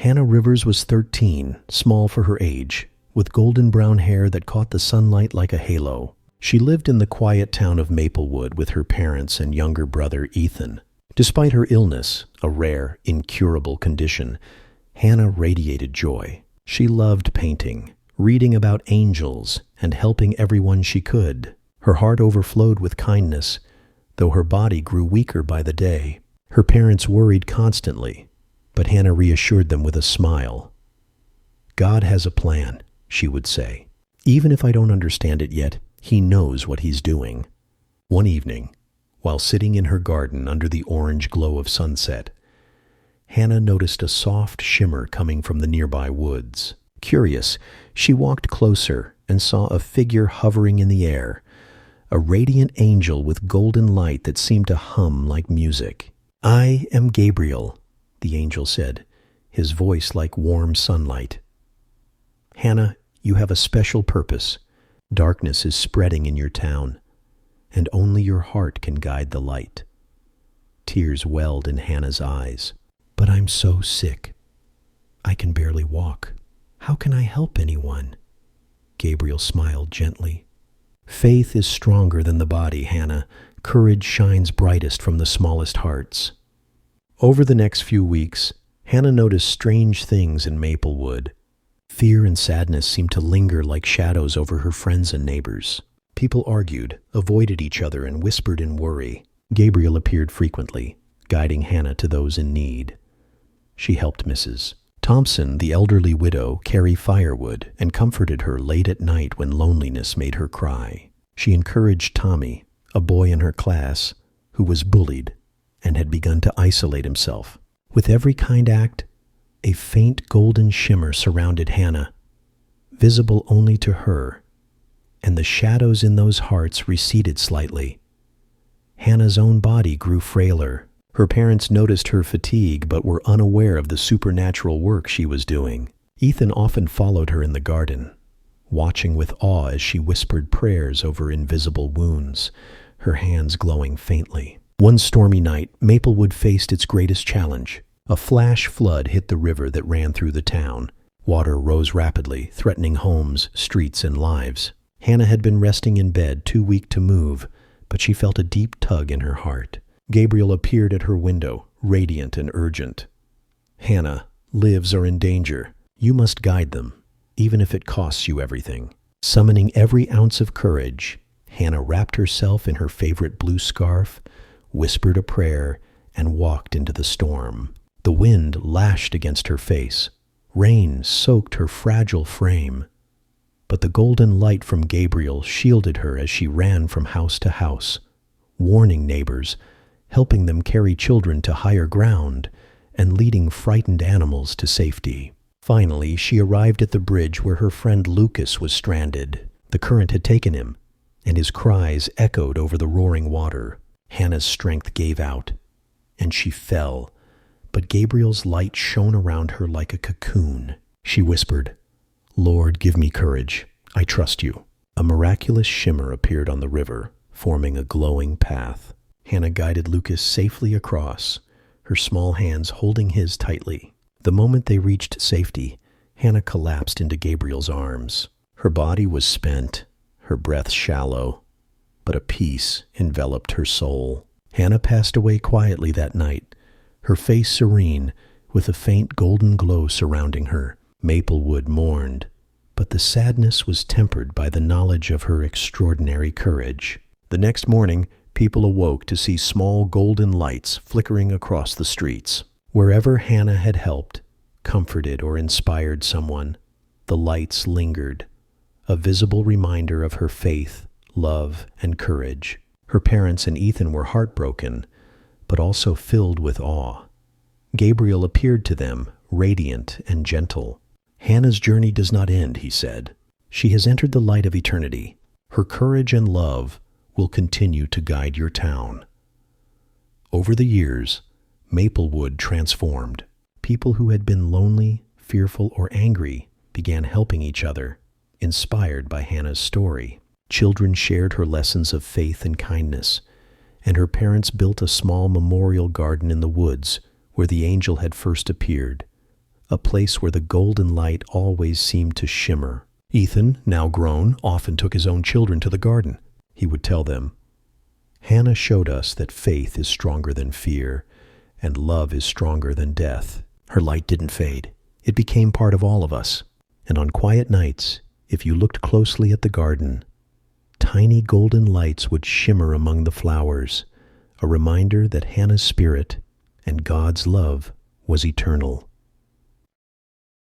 Hannah Rivers was 13, small for her age, with golden brown hair that caught the sunlight like a halo. She lived in the quiet town of Maplewood with her parents and younger brother Ethan. Despite her illness, a rare, incurable condition, Hannah radiated joy. She loved painting, reading about angels, and helping everyone she could. Her heart overflowed with kindness, though her body grew weaker by the day. Her parents worried constantly, but Hannah reassured them with a smile. "God has a plan," she would say. "Even if I don't understand it yet, He knows what He's doing." One evening, while sitting in her garden under the orange glow of sunset, Hannah noticed a soft shimmer coming from the nearby woods. Curious, she walked closer and saw a figure hovering in the air, a radiant angel with golden light that seemed to hum like music. "I am Gabriel," the angel said, his voice like warm sunlight. "Hannah, you have a special purpose. Darkness is spreading in your town, and only your heart can guide the light." Tears welled in Hannah's eyes. "But I'm so sick. I can barely walk. How can I help anyone?" Gabriel smiled gently. "Faith is stronger than the body, Hannah. Courage shines brightest from the smallest hearts." Over the next few weeks, Hannah noticed strange things in Maplewood. Fear and sadness seemed to linger like shadows over her friends and neighbors. People argued, avoided each other, and whispered in worry. Gabriel appeared frequently, guiding Hannah to those in need. She helped Mrs. Thompson, the elderly widow, carry firewood and comforted her late at night when loneliness made her cry. She encouraged Tommy, a boy in her class, who was bullied and had begun to isolate himself. With every kind act, a faint golden shimmer surrounded Hannah, visible only to her, and the shadows in those hearts receded slightly. Hannah's own body grew frailer. Her parents noticed her fatigue but were unaware of the supernatural work she was doing. Ethan often followed her in the garden, watching with awe as she whispered prayers over invisible wounds, her hands glowing faintly. One stormy night, Maplewood faced its greatest challenge. A flash flood hit the river that ran through the town. Water rose rapidly, threatening homes, streets, and lives. Hannah had been resting in bed, too weak to move, but she felt a deep tug in her heart. Gabriel appeared at her window, radiant and urgent. "Hannah, lives are in danger. You must guide them, even if it costs you everything." Summoning every ounce of courage, Hannah wrapped herself in her favorite blue scarf, whispered a prayer, and walked into the storm. The wind lashed against her face. Rain soaked her fragile frame. But the golden light from Gabriel shielded her as she ran from house to house, warning neighbors, helping them carry children to higher ground, and leading frightened animals to safety. Finally, she arrived at the bridge where her friend Lucas was stranded. The current had taken him, and his cries echoed over the roaring water. Hannah's strength gave out, and she fell, but Gabriel's light shone around her like a cocoon. She whispered, "Lord, give me courage. I trust you." A miraculous shimmer appeared on the river, forming a glowing path. Hannah guided Lucas safely across, her small hands holding his tightly. The moment they reached safety, Hannah collapsed into Gabriel's arms. Her body was spent, her breath shallow, but a peace enveloped her soul. Hannah passed away quietly that night, her face serene, with a faint golden glow surrounding her. Maplewood mourned, but the sadness was tempered by the knowledge of her extraordinary courage. The next morning, people awoke to see small golden lights flickering across the streets. Wherever Hannah had helped, comforted, or inspired someone, the lights lingered, a visible reminder of her faith, love, and courage. Her parents and Ethan were heartbroken, but also filled with awe. Gabriel appeared to them, radiant and gentle. "Hannah's journey does not end," he said. "She has entered the light of eternity. Her courage and love will continue to guide your town." Over the years, Maplewood transformed. People who had been lonely, fearful, or angry began helping each other, inspired by Hannah's story. Children shared her lessons of faith and kindness, and her parents built a small memorial garden in the woods where the angel had first appeared, a place where the golden light always seemed to shimmer. Ethan, now grown, often took his own children to the garden. He would tell them, "Hannah showed us that faith is stronger than fear, and love is stronger than death. Her light didn't fade. It became part of all of us. And on quiet nights, if you looked closely at the garden, tiny golden lights would shimmer among the flowers, a reminder that Hannah's spirit and God's love was eternal."